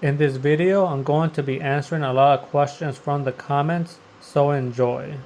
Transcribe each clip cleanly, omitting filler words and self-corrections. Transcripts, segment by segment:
In this video, I'm going to be answering a lot of questions from the comments, so enjoy.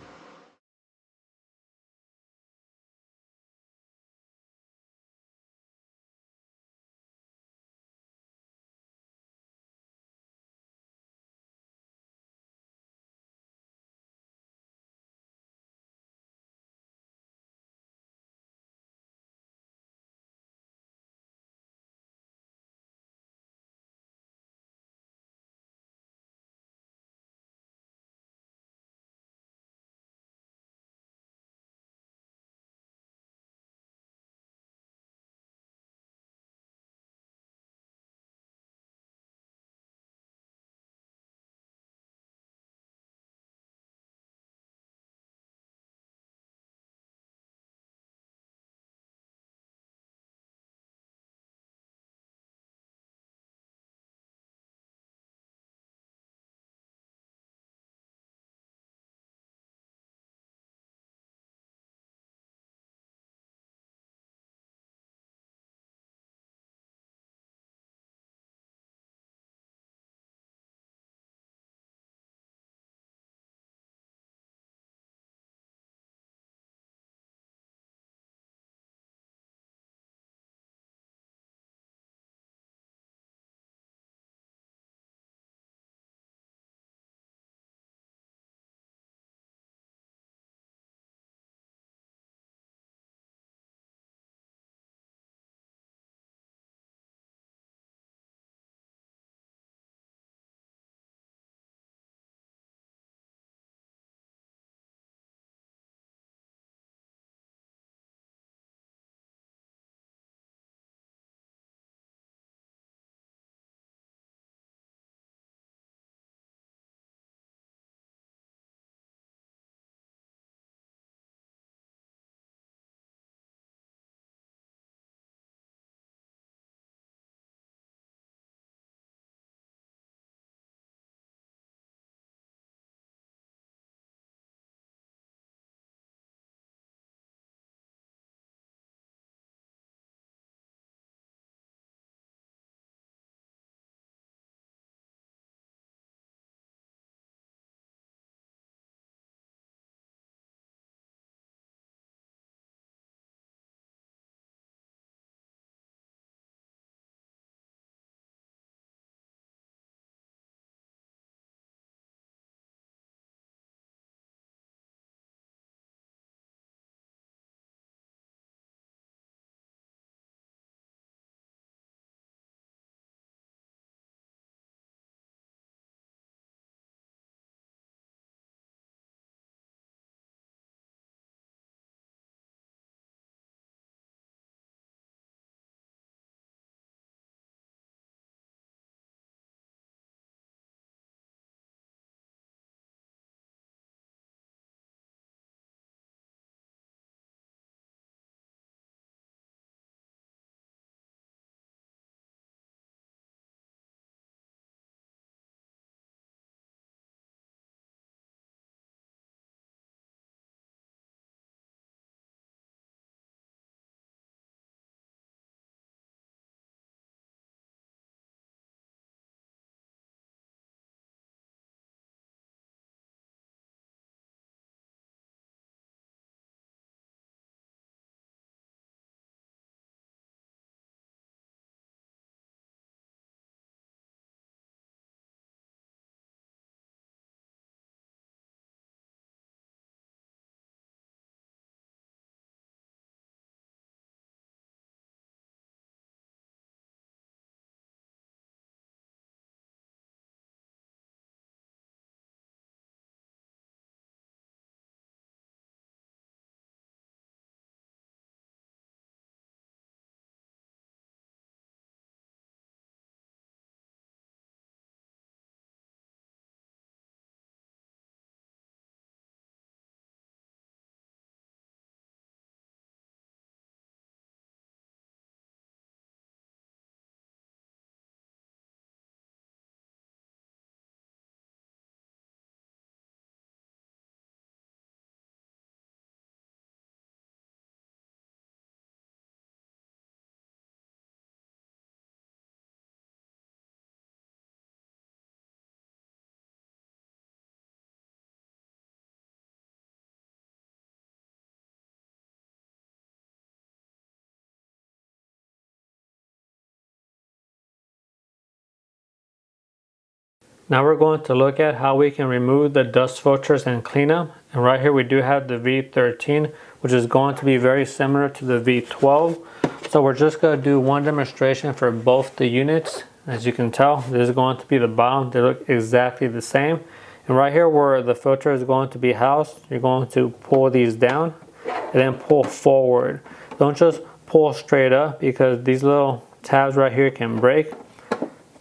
Now we're going to look at how we can remove the dust filters and clean them. And right here we do have the V13, which is going to be very similar to the V12. So we're just going to do one demonstration for both the units. As you can tell, this is going to be the bottom. They look exactly the same. And right here where the filter is going to be housed, you're going to pull these down and then pull forward. Don't just pull straight up, because these little tabs right here can break.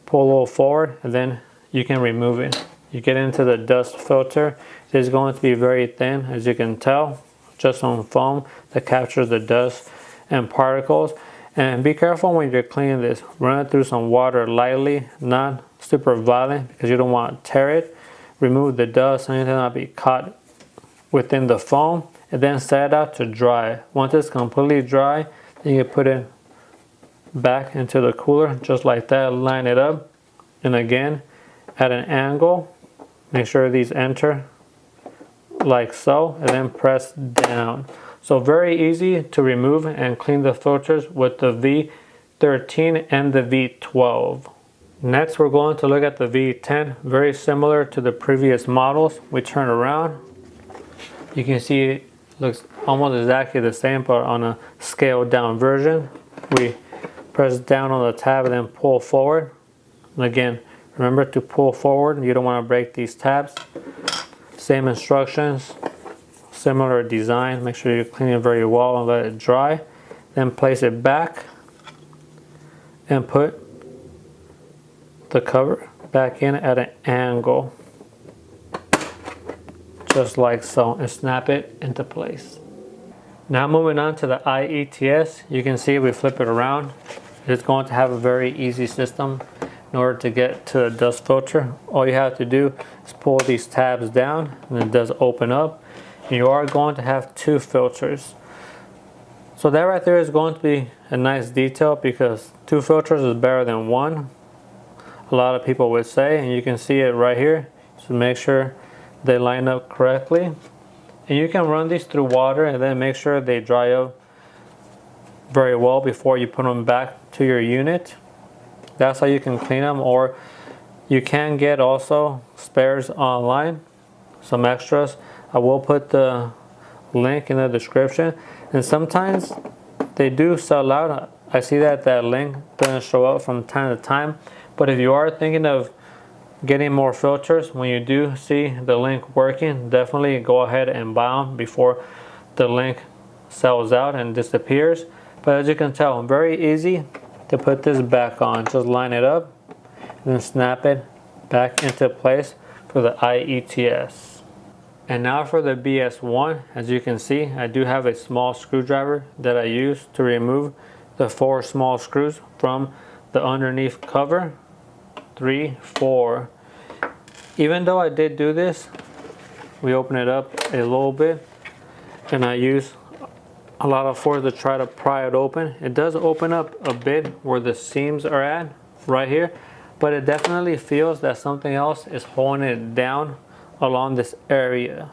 Pull a little forward and then you can remove it. You get into the dust filter. It is going to be very thin, as you can tell, just on foam that captures the dust and particles. And be careful when you're cleaning this. Run it through some water lightly, not super violent, because you don't want to tear it. Remove the dust, anything that be caught within the foam, and then set it out to dry. Once it's completely dry, then you can put it back into the cooler just like that. Line it up, and again at an angle, make sure these enter like so, and then press down. So very easy to remove and clean the filters with the V13 and the V12. Next we're going to look at the V10. Very similar to the previous models. We turn around, you can see it looks almost exactly the same, but on a scaled down version. We press down on the tab and then pull forward. And again, remember to pull forward. You don't want to break these tabs. Same instructions, similar design. Make sure you clean it very well and let it dry. Then place it back and put the cover back in at an angle, just like so, and snap it into place. Now moving on to the IETS, you can see we flip it around. It's going to have a very easy system. In order to get to the dust filter, all you have to do is pull these tabs down, and it does open up. And you are going to have two filters. So that right there is going to be a nice detail, because two filters is better than one, a lot of people would say. And you can see it right here. So make sure they line up correctly. And you can run these through water and then make sure they dry up very well before you put them back to your unit. That's how you can clean them. Or you can get also spares online, some extras. I will put the link in the description. And sometimes they do sell out. I see that link doesn't show up from time to time. But if you are thinking of getting more filters, when you do see the link working, definitely go ahead and buy them before the link sells out and disappears. But as you can tell, very easy to put this back on. Just line it up and then snap it back into place for the IETS. And now for the BS1, as you can see, I do have a small screwdriver that I use to remove the 4 small screws from the underneath cover. 3, 4. Even though I did do this, we open it up a little bit, and I use a lot of force to try to pry it open. It does open up a bit where the seams are at, right here, but it definitely feels that something else is holding it down along this area.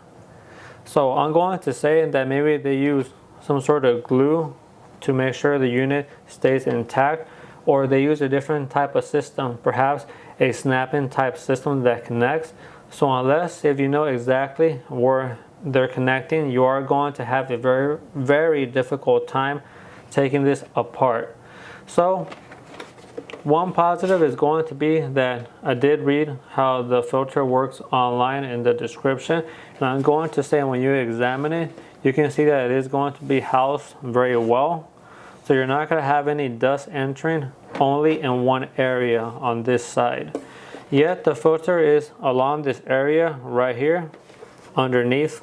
So I'm going to say that maybe they use some sort of glue to make sure the unit stays intact, or they use a different type of system, perhaps a snap-in type system that connects. So unless if you know exactly where they're connecting, you are going to have a very, very difficult time taking this apart. So one positive is going to be that I did read how the filter works online in the description. And I'm going to say when you examine it, you can see that it is going to be housed very well. So you're not going to have any dust entering, only in one area on this side. Yet the filter is along this area right here, underneath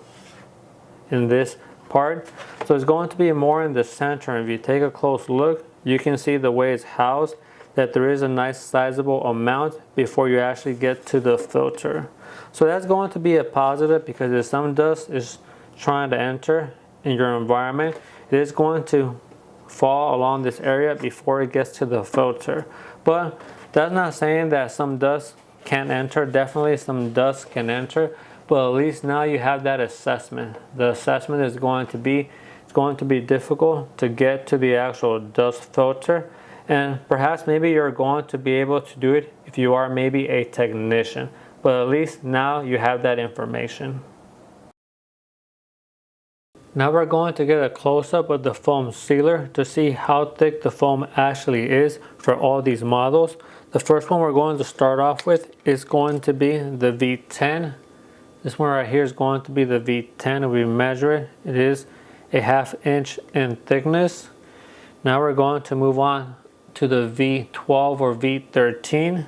in this part. So it's going to be more in the center. If you take a close look, you can see the way it's housed, that there is a nice sizable amount before you actually get to the filter. So that's going to be a positive, because if some dust is trying to enter in your environment, it is going to fall along this area before it gets to the filter. But that's not saying that some dust can't enter. Definitely some dust can enter, but at least now you have that assessment. The assessment is going to be, it's going to be difficult to get to the actual dust filter, and perhaps maybe you're going to be able to do it if you are maybe a technician. but at least now you have that information. Now we're going to get a close-up of the foam sealer to see how thick the foam actually is for all these models. The first one we're going to start off with is going to be the V10. This one right here is going to be the V10. If we measure it, it is a 1/2 inch in thickness. Now we're going to move on to the V12 or V13.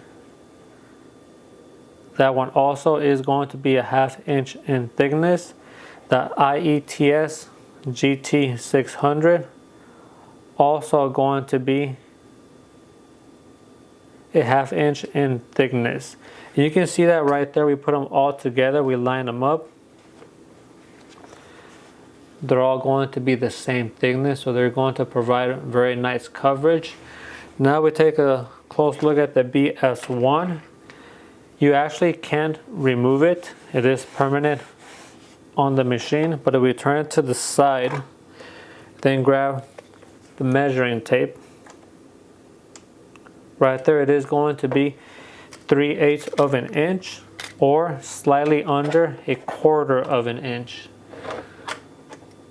That one also is going to be a 1/2 inch in thickness. The IETS GT600 also going to be a 1/2 inch in thickness. And you can see that right there. We put them all together, we line them up. They're all going to be the same thickness, so they're going to provide very nice coverage. Now we take a close look at the BS1. You actually can't remove it. It is permanent on the machine, but if we turn it to the side, then grab the measuring tape. Right there, it is going to be 3/8 of an inch or slightly under 1/4 of an inch.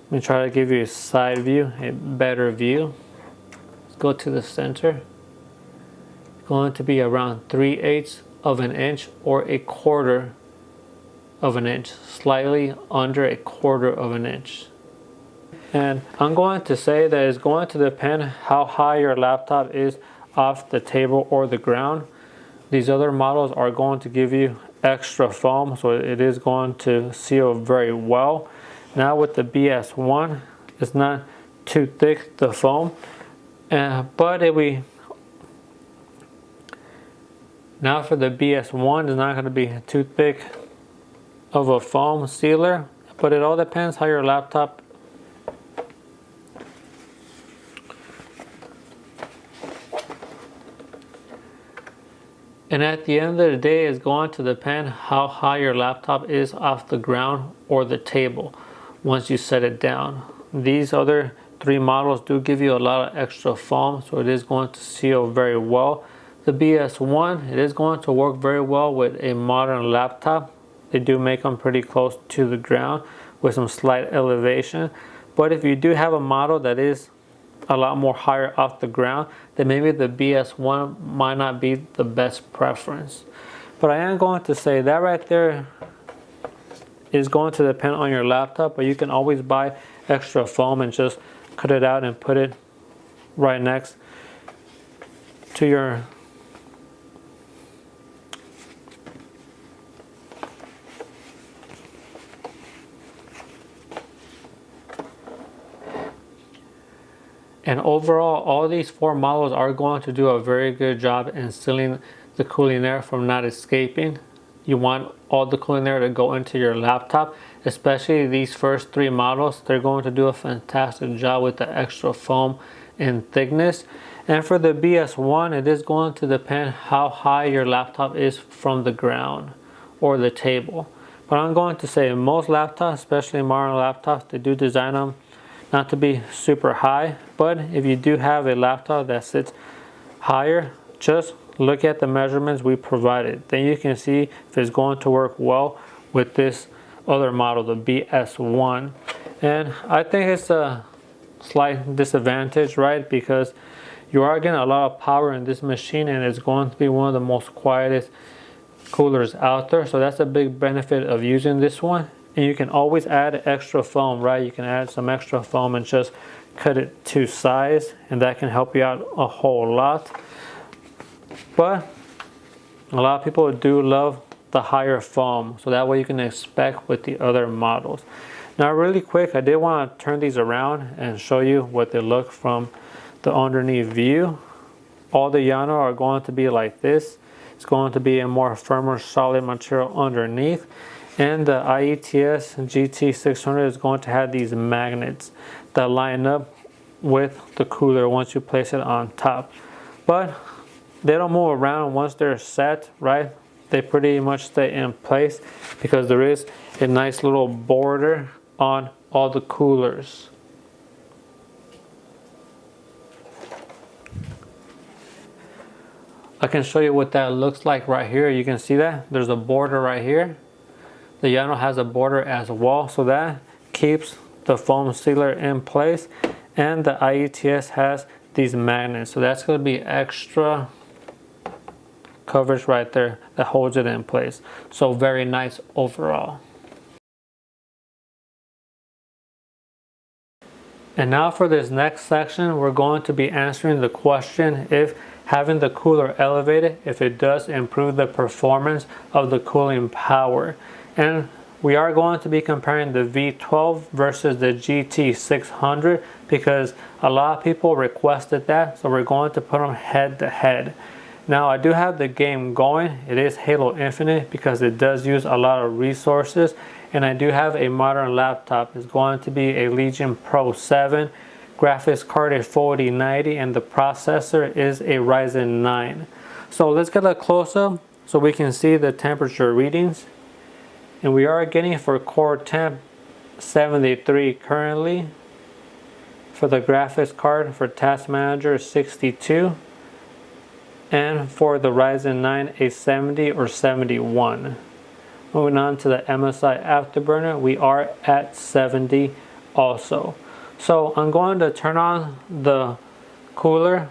Let me try to give you a side view, a better view. Let's go to the center. It's going to be around 3/8 of an inch or 1/4 of an inch, slightly under 1/4 of an inch. And I'm going to say that it's going to depend how high your laptop is off the table or the ground. These other models are going to give you extra foam, so it is going to seal very well. Now with the BS1, it's not too thick, the foam, but if we now for the BS1, it's not going to be too thick of a foam sealer, but it all depends how your laptop and at the end of the day, it's going to depend how high your laptop is off the ground or the table once you set it down. These other 3 models do give you a lot of extra foam, so it is going to seal very well. The BS1, it is going to work very well with a modern laptop. They do make them pretty close to the ground with some slight elevation. But if you do have a model that is a lot more higher off the ground, then maybe the BS1 might not be the best preference. But I am going to say that right there is going to depend on your laptop, but you can always buy extra foam and just cut it out and put it right next to your And overall, all these 4 models are going to do a very good job in sealing the cooling air from not escaping. You want all the cooling air to go into your laptop, especially these first 3 models. They're going to do a fantastic job with the extra foam and thickness. And for the BS1, it is going to depend how high your laptop is from the ground or the table. But I'm going to say most laptops, especially modern laptops, they do design them not to be super high. But if you do have a laptop that sits higher, just look at the measurements we provided. Then you can see if it's going to work well with this other model, the BS1. And I think it's a slight disadvantage, right? Because you are getting a lot of power in this machine, and it's going to be one of the most quietest coolers out there. So that's a big benefit of using this one. And you can always add extra foam, right? You can add some extra foam and just cut it to size, and that can help you out a whole lot. But a lot of people do love the higher foam, so that way you can expect with the other models. Now really quick, I did want to turn these around and show you what they look from the underneath view. All the Llano are going to be like this. It's going to be a more firmer, solid material underneath. And the IETS GT600 is going to have these magnets that line up with the cooler once you place it on top. But they don't move around once they're set, right? They pretty much stay in place because there is a nice little border on all the coolers. I can show you what that looks like right here. You can see that there's a border right here. The Llano has a border as well, so that keeps the foam sealer in place. And the IETS has these magnets, so that's going to be extra coverage right there that holds it in place. So very nice overall. And now for this next section, we're going to be answering the question if having the cooler elevated, if it does improve the performance of the cooling power. And we are going to be comparing the V12 versus the GT600 because a lot of people requested that, so we're going to put them head to head. Now I do have the game going. It is Halo Infinite because it does use a lot of resources, and I do have a modern laptop. It's going to be a Legion Pro 7, graphics card is 4090, and the processor is a Ryzen 9. So let's get a close-up so we can see the temperature readings. And we are getting for core temp 73 currently. For the graphics card for Task Manager 62. And for the Ryzen 9 a 70 or 71. Moving on to the MSI Afterburner, we are at 70 also. So I'm going to turn on the cooler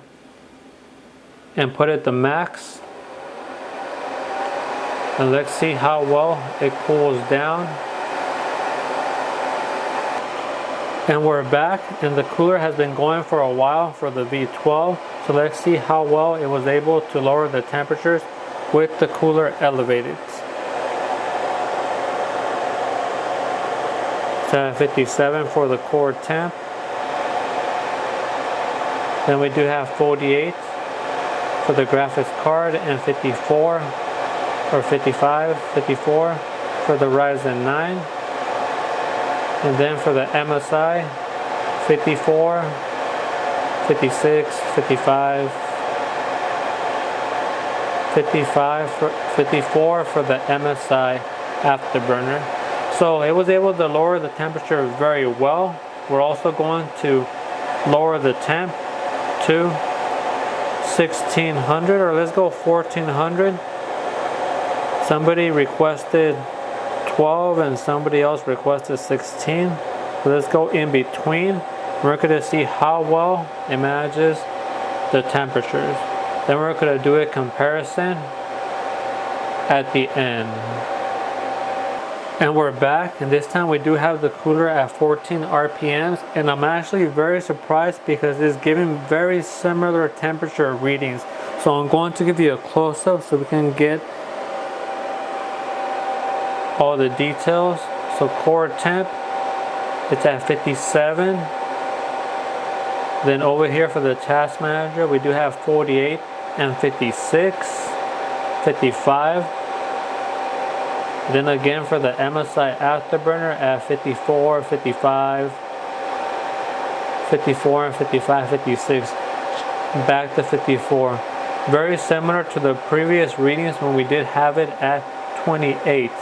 and put it to max. And let's see how well it cools down. And we're back, and the cooler has been going for a while for the V12. So let's see how well it was able to lower the temperatures with the cooler elevated. So 57 for the core temp. Then we do have 48 for the graphics card and 54 or 55, 54 for the Ryzen 9. And then for the MSI, 54, 56, 55, 54 for the MSI Afterburner. So it was able to lower the temperature very well. We're also going to lower the temp to 1600, or let's go 1400. Somebody requested 12 and somebody else requested 16. So let's go in between. We're going to see how well it manages the temperatures. Then we're going to do a comparison at the end. And we're back, and this time we do have the cooler at 14 RPMs, and I'm actually very surprised because it's giving very similar temperature readings. So I'm going to give you a close-up so we can get all the details. So core temp, it's at 57. Then over here for the Task Manager, we do have 48 and 56, 55. Then again for the MSI Afterburner at 54, 55, 54 and 55, 56, back to 54. Very similar to the previous readings when we did have it at 28.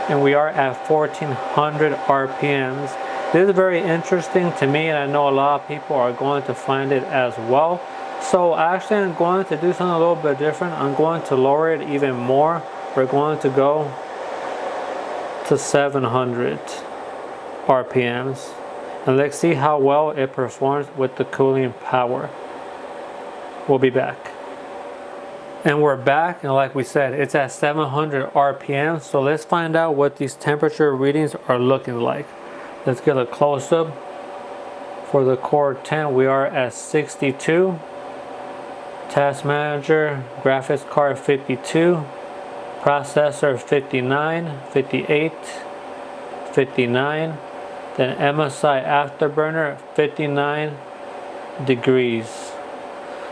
And we are at 1400 RPMs. This is very interesting to me, and I know a lot of people are going to find it as well. So actually I'm going to do something a little bit different. I'm going to lower it even more. We're going to go to 700 RPMs. And let's see how well it performs with the cooling power. We'll be back. And we're back, and like we said, it's at 700 RPM. So let's find out what these temperature readings are looking like. Let's get a close-up. For the core 10, we are at 62. Task Manager, graphics card 52. Processor 59, 58, 59. Then MSI Afterburner 59 degrees.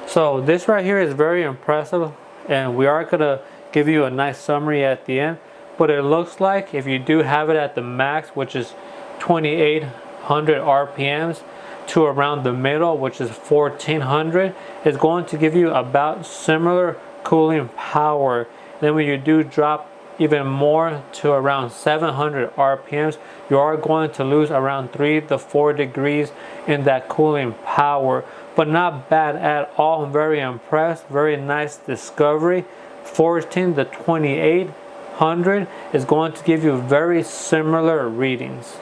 So this right here is very impressive, and we are going to give you a nice summary at the end. But it looks like if you do have it at the max, which is 2800 RPMs, to around the middle, which is 1400, it's going to give you about similar cooling power. Then when you do drop even more to around 700 RPMs, you are going to lose around 3 to 4 degrees in that cooling power. but not bad at all. I'm very impressed. Very nice discovery. 14 to 2800 is going to give you very similar readings.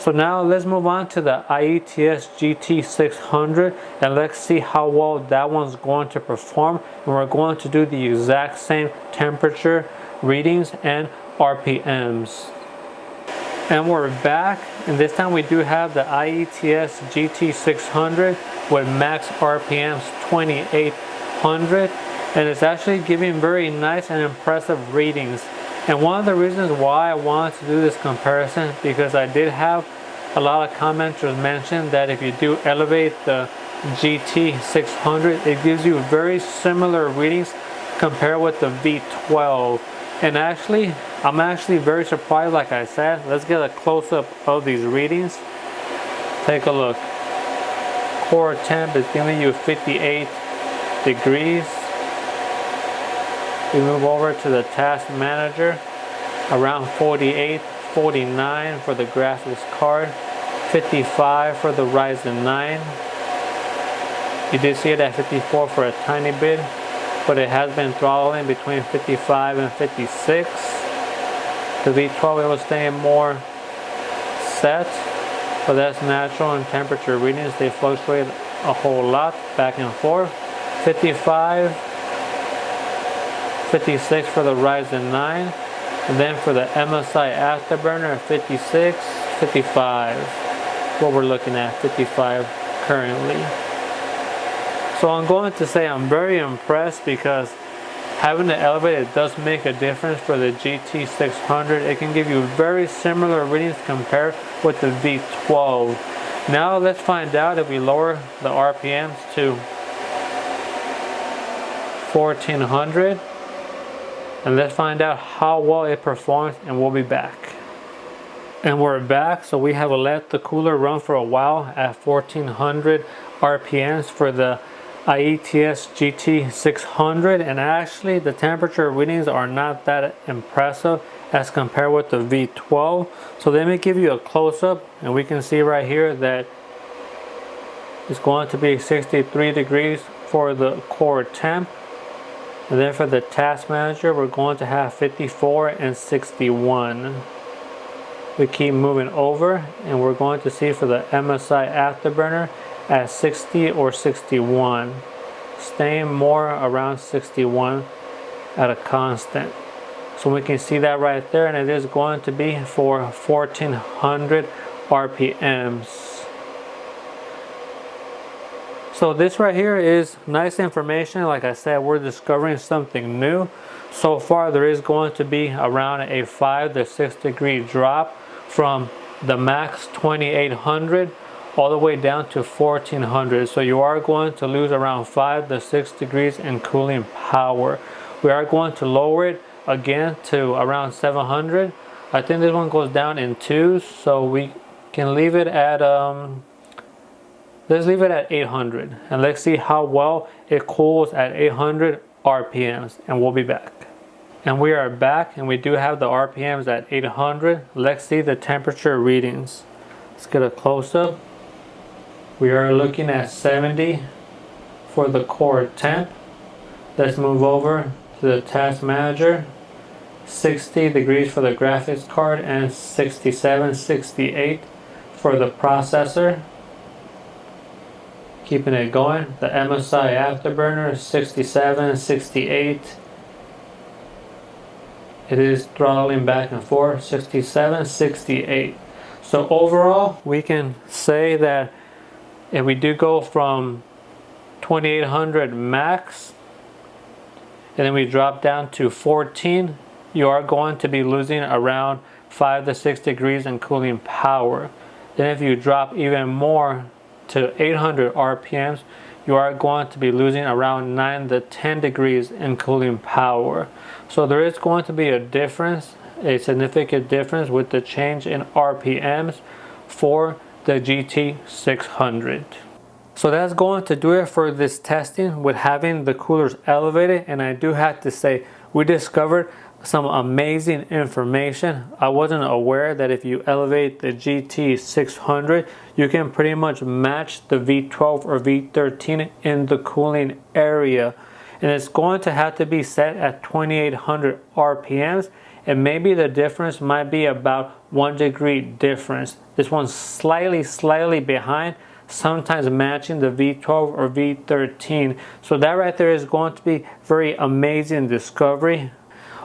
So now let's move on to the IETS GT600 and let's see how well that one's going to perform. And we're going to do the exact same temperature readings and RPMs. And we're back, and this time we do have the IETS GT600 with max RPMs 2800, and it's actually giving very nice and impressive readings. And one of the reasons why I wanted to do this comparison, because I did have a lot of commenters mention that if you do elevate the GT600, it gives you very similar readings compared with the V12. And actually, I'm actually very surprised. Like I said, let's get a close-up of these readings. Take a look. Core temp is giving you 58 degrees. We move over to the task manager, around 48, 49 for the graphics card, 55 for the Ryzen 9. You did see it at 54 for a tiny bit, but it has been throttling between 55 and 56. The V12, it was staying more set, but that's natural in temperature readings. They fluctuate a whole lot back and forth. 55, 56 for the Ryzen 9, and then for the MSI Afterburner 56, 55. What we're looking at, 55 currently. So I'm going to say I'm very impressed because having the elevator does make a difference for the GT600. It can give you very similar readings compared with the V12. Now let's find out if we lower the RPMs to 1400. And let's find out how well it performs, and we'll be back. And we're back, so we have let the cooler run for a while at 1400 RPMs for the IETS GT600, and actually the temperature readings are not that impressive as compared with the V12. So let me give you a close-up, and we can see right here that it's going to be 63 degrees for the core temp. And then for the task manager, we're going to have 54 and 61. We keep moving over, and we're going to see for the MSI Afterburner at 60 or 61. Staying more around 61 at a constant. So we can see that right there, and it is going to be for 1400 RPMs. So this right here is nice information. Like I said, we're discovering something new. So far there is going to be around a 5 to 6 degree drop from the max 2800 all the way down to 1400. So you are going to lose around 5 to 6 degrees in cooling power. We are going to lower it again to around 700. I think this one goes down in 2s, so we can leave it at let's leave it at 800, and let's see how well it cools at 800 RPMs, and we'll be back. And we are back, and we do have the RPMs at 800. Let's see the temperature readings. Let's get a close-up. We are looking at 70 for the core temp. Let's move over to the task manager. 60 degrees for the graphics card, and 67, 68 for the processor. Keeping it going. The MSI Afterburner 67, 68. It is throttling back and forth. 67, 68. So overall, we can say that if we do go from 2800 max and then we drop down to 14, you are going to be losing around 5 to 6 degrees in cooling power. Then if you drop even more to 800 RPMs, you are going to be losing around 9 to 10 degrees in cooling power. So there is going to be a difference, a significant difference with the change in RPMs for the GT600. So that's going to do it for this testing with having the coolers elevated. And I do have to say, we discovered some amazing information. I wasn't aware that if you elevate the GT600, you can pretty much match the V12 or V13 in the cooling area. And it's going to have to be set at 2800 RPMs, and maybe the difference might be about 1 degree difference. This one's slightly behind, sometimes matching the V12 or V13. So that right there is going to be very amazing discovery.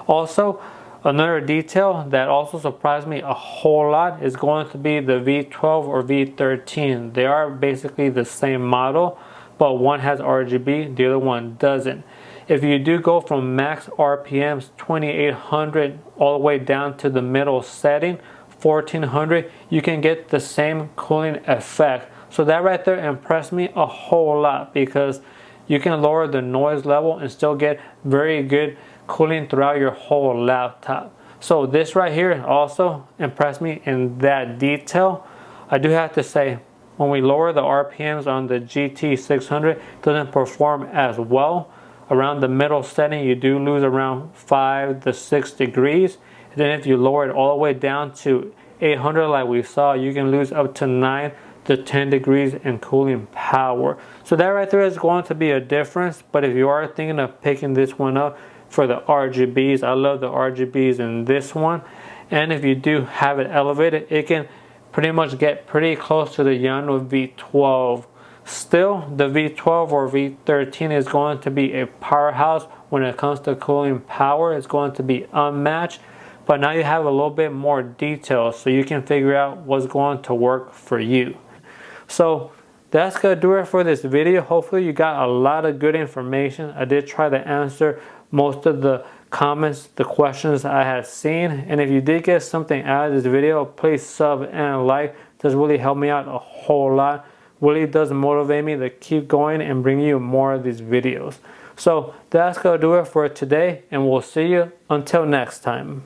Also, another detail that also surprised me a whole lot is going to be the V12 or V13. They are basically the same model, but one has RGB, the other one doesn't. If you do go from max RPMs 2800 all the way down to the middle setting 1400, you can get the same cooling effect. So that right there impressed me a whole lot, because you can lower the noise level and still get very good cooling throughout your whole laptop. So this right here also impressed me in that detail. I do have to say, when we lower the RPMs on the GT600, it doesn't perform as well. Around the middle setting, you do lose around 5 to 6 degrees. And then if you lower it all the way down to 800 like we saw, you can lose up to 9 to 10 degrees in cooling power. So that right there is going to be a difference. But if you are thinking of picking this one up for the RGBs, I love the RGBs in this one. And if you do have it elevated, it can pretty much get pretty close to the Llano V12. Still, the V12 or V13 is going to be a powerhouse when it comes to cooling power. It's going to be unmatched, but now you have a little bit more detail, so you can figure out what's going to work for you. So that's gonna do it for this video. Hopefully you got a lot of good information. I did try to answer most of the comments, the questions I had seen, and if you did get something out of this video, please sub and like. This really helped me out a whole lot. Really does motivate me to keep going and bring you more of these videos. So that's gonna do it for today, and we'll see you until next time.